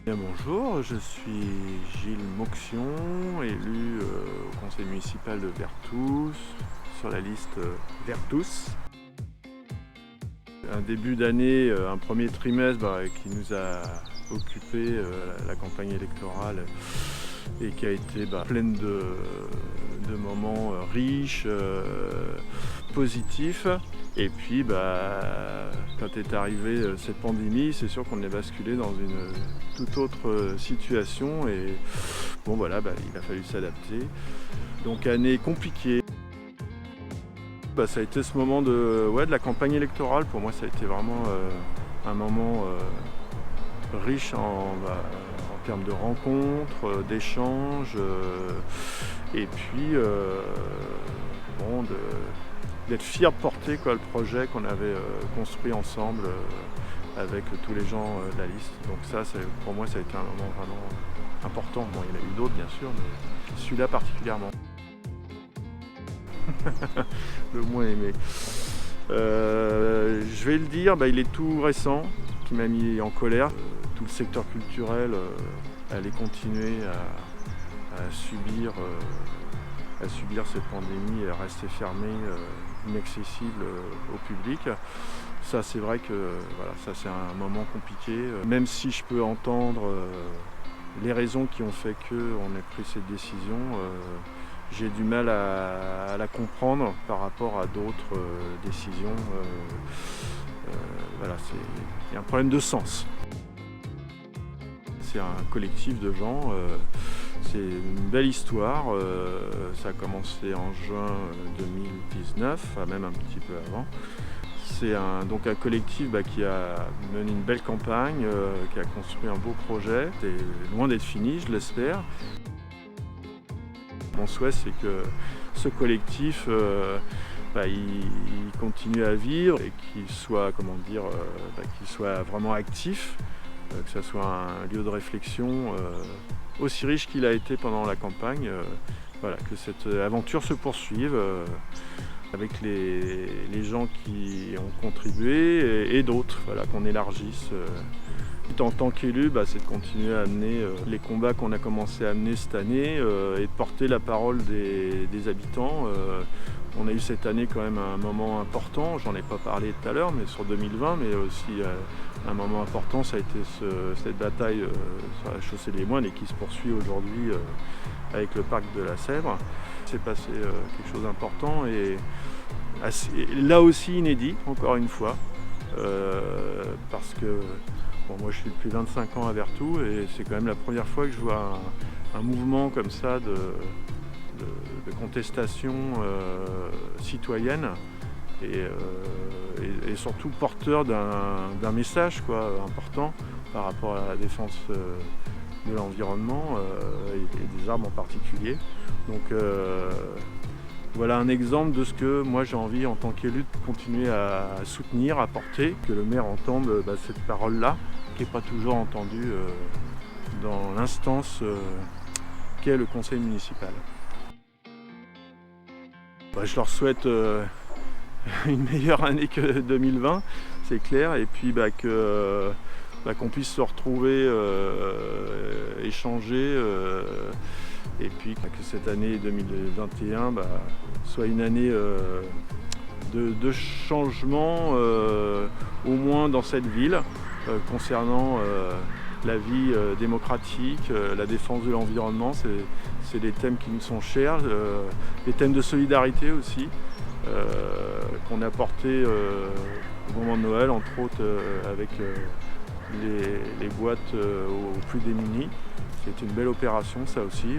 Bien, bonjour, je suis Gilles Moxion, élu au conseil municipal de Vertous, sur la liste Vertous. Un début d'année, un premier trimestre qui nous a occupé la campagne électorale et qui a été pleine de moments riches, positifs. Et puis quand est arrivée cette pandémie, c'est sûr qu'on est basculé dans une toute autre situation et il a fallu s'adapter. Donc année compliquée. Ça a été ce moment de la campagne électorale. Pour moi, ça a été vraiment un moment riche en termes de rencontres, d'échanges, et puis d'être fier de porter le projet qu'on avait construit ensemble avec tous les gens de la liste. Donc ça, pour moi, ça a été un moment vraiment important. Bon, il y en a eu d'autres, bien sûr, mais celui-là particulièrement. Le moins aimé. Je vais le dire, il est tout récent, qui m'a mis en colère. Tout le secteur culturel allait continuer à subir cette pandémie et rester fermé, inaccessible au public. Ça, c'est vrai que ça c'est un moment compliqué. Même si je peux entendre les raisons qui ont fait qu'on ait pris cette décision, j'ai du mal à la comprendre par rapport à d'autres décisions. Il y a un problème de sens. C'est un collectif de gens, c'est une belle histoire. Ça a commencé en juin 2019, même un petit peu avant. C'est un collectif qui a mené une belle campagne, qui a construit un beau projet. C'est loin d'être fini, je l'espère. Mon souhait, c'est que ce collectif il continue à vivre et qu'il soit, qu'il soit vraiment actif, que ce soit un lieu de réflexion aussi riche qu'il a été pendant la campagne. Que cette aventure se poursuive avec les gens qui ont contribué et d'autres, qu'on élargisse. En tant qu'élu, c'est de continuer à amener les combats qu'on a commencé à amener cette année et de porter la parole des habitants. On a eu cette année quand même un moment important, j'en ai pas parlé tout à l'heure, mais sur 2020, mais aussi un moment important, ça a été cette bataille sur la chaussée des Moines et qui se poursuit aujourd'hui avec le parc de la Sèvre. C'est passé quelque chose d'important et là aussi inédit, encore une fois, parce que moi je suis depuis 25 ans à Vertous et c'est quand même la première fois que je vois un mouvement comme ça de contestation citoyenne et surtout porteur d'un message important par rapport à la défense de l'environnement et des arbres en particulier. Donc voilà un exemple de ce que moi j'ai envie en tant qu'élu de continuer à soutenir, à porter, que le maire entende cette parole-là, qui n'est pas toujours entendue dans l'instance qu'est le conseil municipal. Je leur souhaite une meilleure année que 2020, c'est clair, et puis qu'on puisse se retrouver, échanger, et puis que cette année 2021 soit une année de changement, au moins dans cette ville, concernant la vie démocratique, la défense de l'environnement. C'est des thèmes qui nous sont chers, les thèmes de solidarité aussi, qu'on a portés au moment de Noël, entre autres avec les boîtes aux plus démunis. C'est une belle opération, ça aussi.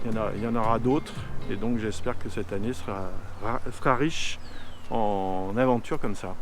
Il y en aura d'autres et donc j'espère que cette année sera riche en aventures comme ça.